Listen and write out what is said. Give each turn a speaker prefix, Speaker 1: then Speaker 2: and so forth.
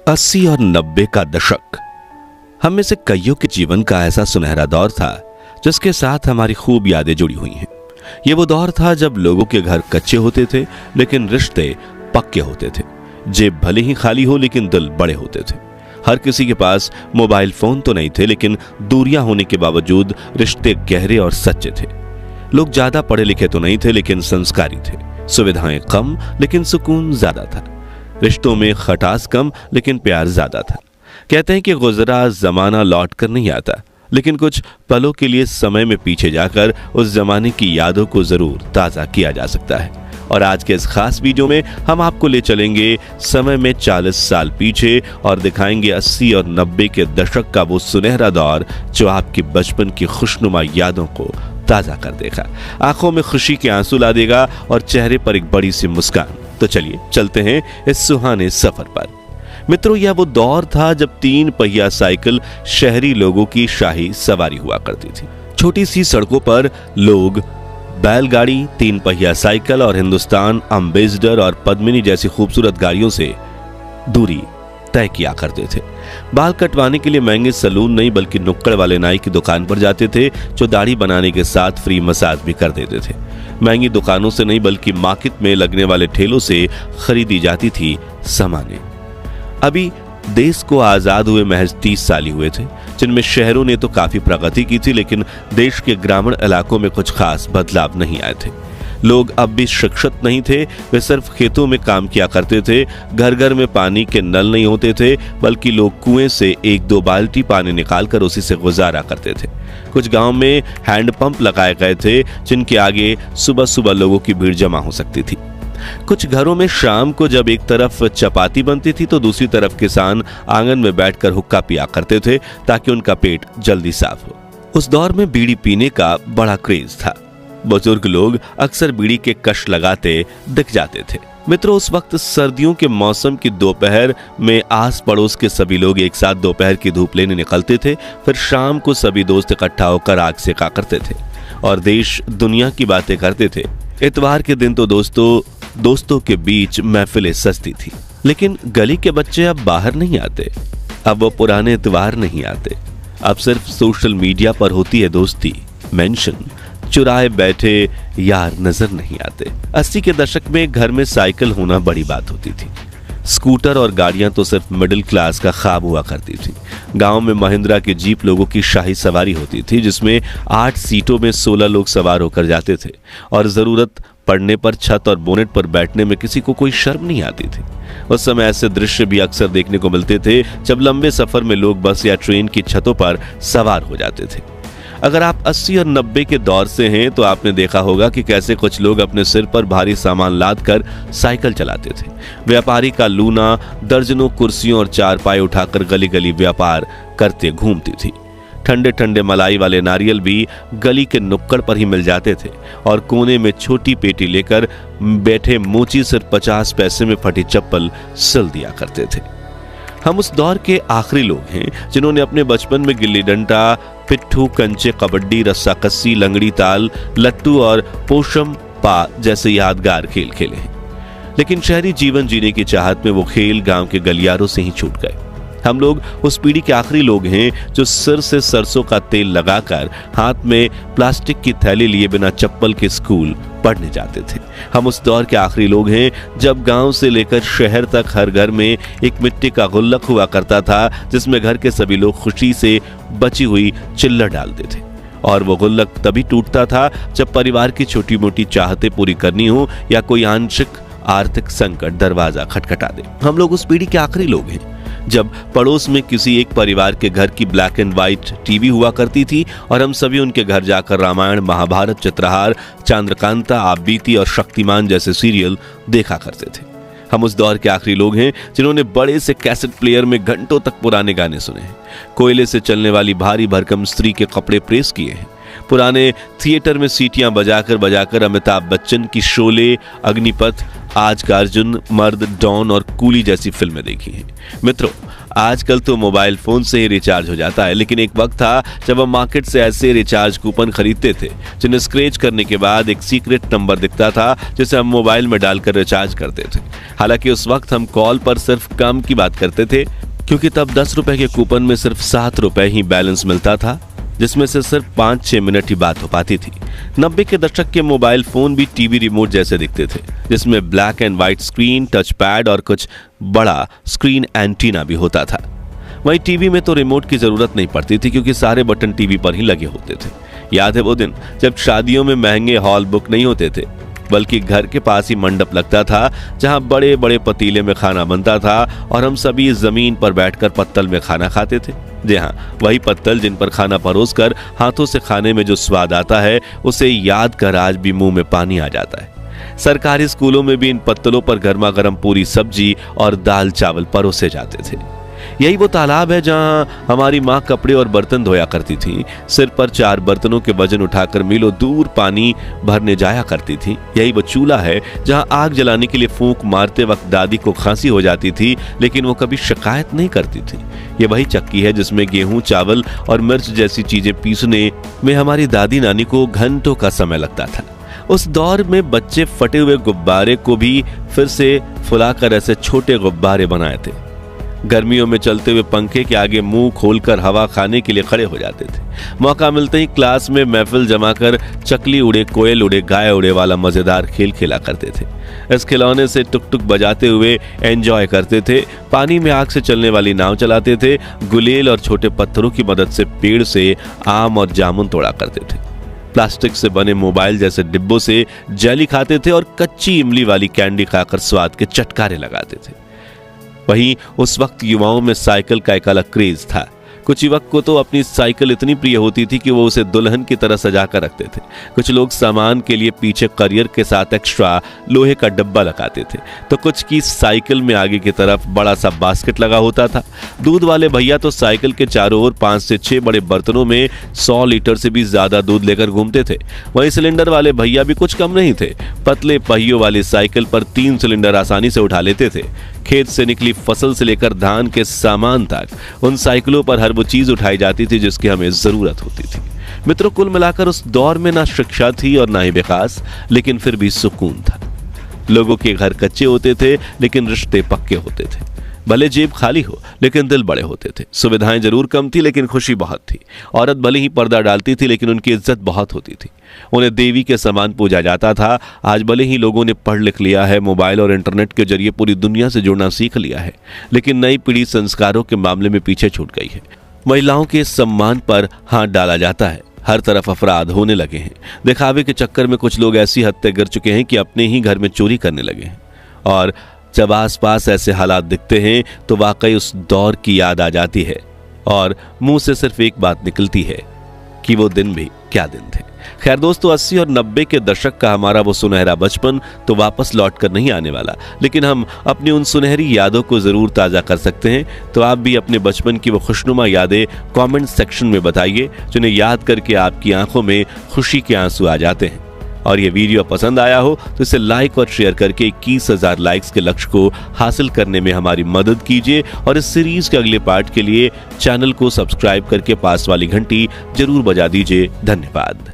Speaker 1: 80 और 90 का दशक हम में से कईयों के जीवन का ऐसा सुनहरा दौर था जिसके साथ हमारी खूब यादें जुड़ी हुई हैं। ये वो दौर था जब लोगों के घर कच्चे होते थे लेकिन रिश्ते पक्के होते थे। जेब भले ही खाली हो लेकिन दिल बड़े होते थे। हर किसी के पास मोबाइल फोन तो नहीं थे लेकिन दूरियां होने के बावजूद रिश्ते गहरे और सच्चे थे। लोग ज्यादा पढ़े लिखे तो नहीं थे लेकिन संस्कारी थे। सुविधाएं कम लेकिन सुकून ज्यादा था। रिश्तों में खटास कम लेकिन प्यार ज्यादा था। कहते हैं कि गुजरा जमाना लौट कर नहीं आता, लेकिन कुछ पलों के लिए समय में पीछे जाकर उस जमाने की यादों को जरूर ताजा किया जा सकता है। और आज के इस खास वीडियो में हम आपको ले चलेंगे समय में 40 साल पीछे और दिखाएंगे 80 और 90 के दशक का वो सुनहरा दौर जो आपके बचपन की खुशनुमा यादों को ताजा कर देगा, आंखों में खुशी के आंसू ला देगा और चेहरे पर एक बड़ी सी मुस्कान। तो चलिए चलते हैं इस सुहाने सफर पर। मित्रों, यह वो दौर था जब 3 पहिया साइकिल शहरी लोगों की शाही सवारी हुआ करती थी। छोटी सी सड़कों पर लोग बैलगाड़ी, 3 पहिया साइकिल और हिंदुस्तान अम्बेसडर और पद्मिनी जैसी खूबसूरत गाड़ियों से दूरी तय किया करते थे। बाल कटवाने के लिए महंगे सैलून नहीं बल्कि नुक्कड़ वाले नाई की दुकान पर जाते थे जो दाढ़ी बनाने के साथ फ्री मसाज भी कर देते थे। महंगी दुकानों से नहीं बल्कि मार्केट में लगने वाले ठेलों से खरीदी जाती थी सामानें। अभी देश को आजाद हुए महज 30 साल ही हुए थे, जिनमें शहरों ने तो काफी प्रगति की थी लेकिन देश के ग्रामीण इलाकों में कुछ खास बदलाव नहीं आए थे। लोग अब भी शिक्षित नहीं थे, वे सिर्फ खेतों में काम किया करते थे। घर घर में पानी के नल नहीं होते थे बल्कि लोग कुएं से 1-2 बाल्टी पानी निकालकर उसी से गुजारा करते थे। कुछ गांव में हैंडपंप लगाए गए थे जिनके आगे सुबह सुबह लोगों की भीड़ जमा हो सकती थी। कुछ घरों में शाम को जब एक तरफ चपाती बनती थी तो दूसरी तरफ किसान आंगन में बैठकर हुक्का पिया करते थे ताकि उनका पेट जल्दी साफ हो। उस दौर में बीड़ी पीने का बड़ा क्रेज था। बुजुर्ग लोग अक्सर बीड़ी के कश लगाते दिख जाते थे। मित्रों, उस वक्त सर्दियों के मौसम की दोपहर में आस पड़ोस के सभी लोग एक साथ दोपहर की धूप लेने निकलते थे। फिर शाम को सभी दोस्त इकट्ठा होकर आग सेका करते थे और देश दुनिया की बातें करते थे। इतवार के दिन तो दोस्तों के बीच महफिलें सजती थी। लेकिन गली के बच्चे अब बाहर नहीं आते। अब वो पुराने इतवार नहीं आते। अब सिर्फ सोशल मीडिया पर होती है दोस्ती, मेंशन। चुराए बैठे यार नजर नहीं आते। 80 के दशक में घर में साइकिल होना बड़ी बात होती थी। स्कूटर और गाड़ियां तो सिर्फ मिडिल क्लास का ख्वाब हुआ करती थी। गांव में महिंद्रा की जीप लोगों की शाही सवारी होती थी जिसमें 8 सीटों में 16 लोग सवार होकर जाते थे और जरूरत पड़ने पर छत और बोनेट पर बैठने में किसी को कोई शर्म नहीं आती थी। उस समय ऐसे दृश्य भी अक्सर देखने को मिलते थे जब लंबे सफर में लोग बस या ट्रेन की छतों पर सवार हो जाते थे। अगर आप 80 और 90 के दौर से हैं तो आपने देखा होगा कि कैसे कुछ लोग अपने सिर पर भारी सामान लाद कर साइकिल चलाते थे। व्यापारी का लूना दर्जनों कुर्सियों और चारपाई उठाकर गली गली व्यापार करते घूमती थी। ठंडे ठंडे मलाई वाले नारियल भी गली के नुक्कड़ पर ही मिल जाते थे और कोने में छोटी पेटी लेकर बैठे मोची सिर्फ 50 पैसे में फटी चप्पल सिल दिया करते थे। हम उस दौर के आखिरी लोग हैं जिन्होंने अपने बचपन में गिल्ली डंडा, पिट्ठू, कंचे, कबड्डी, रस्साकस्सी, लंगड़ी ताल, लट्टू और पोशम पा जैसे यादगार खेल खेले हैं। लेकिन शहरी जीवन जीने की चाहत में वो खेल गांव के गलियारों से ही छूट गए। हम लोग उस पीढ़ी के आखिरी लोग हैं जो सिर से सरसों का तेल लगाकर हाथ में प्लास्टिक की थैली लिए बिना चप्पल के स्कूल पढ़ने जाते थे। हम उस दौर के आखिरी लोग हैं जब गांव से लेकर शहर तक हर घर में एक मिट्टी का गुल्लक हुआ करता था जिसमें घर के सभी लोग खुशी से बची हुई चिल्लर डालते थे। और वो गुल्लक तभी टूटता था जब परिवार की छोटी मोटी चाहतें पूरी करनी हो या कोई आंशिक आर्थिक संकट दरवाजा खटखटा दे। हम लोग उस पीढ़ी के आखिरी लोग हैं जब पड़ोस में किसी एक परिवार के घर की ब्लैक एंड व्हाइट टीवी हुआ करती थी और हम सभी उनके घर जाकर रामायण, महाभारत, चित्रहार, चंद्रकांता, आप बीती और शक्तिमान जैसे सीरियल देखा करते थे। हम उस दौर के आखिरी लोग हैं जिन्होंने बड़े से कैसेट प्लेयर में घंटों तक पुराने गाने सुने हैं, कोयले से चलने वाली भारी भरकम स्त्री के कपड़े प्रेस किए हैं, पुराने थिएटर में सीटियां बजाकर बजाकर अमिताभ बच्चन की शोले, अग्निपथ, आज का अर्जुन, मर्द, डॉन और कूली जैसी फिल्में देखी हैं। मित्रों, आजकल तो मोबाइल फोन से ही रिचार्ज हो जाता है, लेकिन एक वक्त था जब हम मार्केट से ऐसे रिचार्ज कूपन खरीदते थे जिन्हें स्क्रैच करने के बाद एक सीक्रेट नंबर दिखता था जिसे हम मोबाइल में डालकर रिचार्ज करते थे। हालांकि उस वक्त हम कॉल पर सिर्फ कम की बात करते थे, क्योंकि तब 10 रुपए के कूपन में सिर्फ 7 रुपए ही बैलेंस मिलता था, जिसमें से सिर्फ 5-6 मिनट ही बात हो पाती थी। 90 के दशक के मोबाइल फोन भी टीवी रिमोट जैसे दिखते थे, जिसमें black and white screen, touch pad और कुछ बड़ा स्क्रीन एंटीना भी होता था। वहीं टीवी में तो रिमोट की जरूरत नहीं पड़ती थी, क्योंकि सारे बटन टीवी पर ही लगे होते थे। याद है वो दिन जब शादियों में महंगे हॉल बुक नहीं होते थे, बल्कि घर के पास ही मंडप लगता था जहां बड़े बड़े पतीले में खाना बनता था और हम सभी जमीन पर बैठकर पत्तल में खाना खाते थे। जी हाँ, वही पत्तल जिन पर खाना परोसकर हाथों से खाने में जो स्वाद आता है, उसे याद कर आज भी मुंह में पानी आ जाता है। सरकारी स्कूलों में भी इन पत्तलों पर गर्मा गर्म पूरी सब्जी और दाल चावल परोसे जाते थे। यही वो तालाब है जहां हमारी माँ कपड़े और बर्तन धोया करती थी, सिर पर 4 बर्तनों के वजन उठाकर मीलों दूर पानी भरने जाया करती थी। यही वो चूल्हा है जहां आग जलाने के लिए फूंक मारते वक्त दादी को खांसी हो जाती थी, लेकिन वो कभी शिकायत नहीं करती थी। ये वही चक्की है जिसमें गेहूं, चावल और मिर्च जैसी चीजें पीसने में हमारी दादी नानी को घंटों का समय लगता था। उस दौर में बच्चे फटे हुए गुब्बारे को भी फिर से फुलाकर ऐसे छोटे गुब्बारे बनाए थे। गर्मियों में चलते हुए पंखे के आगे मुंह खोलकर हवा खाने के लिए खड़े हो जाते थे। मौका मिलते ही क्लास में महफिल जमाकर चकली उड़े, कोयल उड़े, गाय उड़े वाला मजेदार खेल खेला करते थे। इस खिलौने से टुक टुक बजाते हुए एंजॉय करते थे। पानी में आग से चलने वाली नाव चलाते थे। गुलेल और छोटे पत्थरों की मदद से पेड़ से आम और जामुन तोड़ा करते थे। प्लास्टिक से बने मोबाइल जैसे डिब्बों से जेली खाते थे और कच्ची इमली वाली कैंडी खाकर स्वाद के चटकारे लगाते थे। वहीं उस वक्त युवाओं में साइकिल का एक अलग क्रेज था। कुछ युवक को तो अपनी साइकिल इतनी प्रिय होती थी कि वो उसे दुल्हन की तरह सजा कर रखते थे। कुछ लोग सामान के लिए पीछे करियर के साथ एक्स्ट्रा लोहे का डब्बा लगाते थे, तो कुछ की साइकिल में आगे की तरफ बड़ा सा बास्केट लगा होता था। दूध वाले भैया तो साइकिल के चारों ओर 5 से 6 बड़े बर्तनों में 100 लीटर से भी ज्यादा दूध लेकर घूमते थे। वहीं सिलेंडर वाले भैया भी कुछ कम नहीं थे। पतले पहियों वाली साइकिल पर 3 सिलेंडर आसानी से उठा लेते थे। खेत से निकली फसल से लेकर धान के सामान तक उन साइकिलों पर हर वो चीज उठाई जाती थी जिसकी हमें जरूरत होती थी। मित्रों, कुल मिलाकर उस दौर में ना शिक्षा थी और ना ही विकास, लेकिन फिर भी सुकून था। लोगों के घर कच्चे होते थे, लेकिन रिश्ते पक्के होते थे। भले जेब खाली हो, लेकिन दिल बड़े होते थे। सुविधाएं जरूर कम थी, लेकिन खुशी बहुत थी। औरत भले ही पर्दा डालती थी, लेकिन उनकी इज्जत बहुत होती थी। उन्हें देवी के समान पूजा जाता था। आज भले ही लोगों ने पढ़ लिख लिया है, मोबाइल और इंटरनेट के जरिए पूरी दुनिया से जुड़ना सीख लिया है, लेकिन नई पीढ़ी संस्कारों के मामले में पीछे छूट गई है। महिलाओं के सम्मान पर हाथ डाला जाता है। हर तरफ अपराध होने लगे हैं। दिखावे के चक्कर में कुछ लोग ऐसी हद तक गिर चुके हैं कि अपने ही घर में चोरी करने लगे हैं। और जब आसपास ऐसे हालात दिखते हैं तो वाकई उस दौर की याद आ जाती है और मुंह से सिर्फ एक बात निकलती है कि वो दिन भी क्या दिन थे। खैर दोस्तों, 80 और 90 के दशक का हमारा वो सुनहरा बचपन तो वापस लौट कर नहीं आने वाला, लेकिन हम अपनी उन सुनहरी यादों को जरूर ताज़ा कर सकते हैं। तो आप भी अपने बचपन की वो खुशनुमा यादें कमेंट सेक्शन में बताइए, जिन्हें याद करके आपकी आंखों में खुशी के आंसू आ जाते हैं। और ये वीडियो पसंद आया हो तो इसे लाइक और शेयर करके 21,000 लाइक्स के लक्ष्य को हासिल करने में हमारी मदद कीजिए। और इस सीरीज के अगले पार्ट के लिए चैनल को सब्सक्राइब करके पास वाली घंटी जरूर बजा दीजिए। धन्यवाद।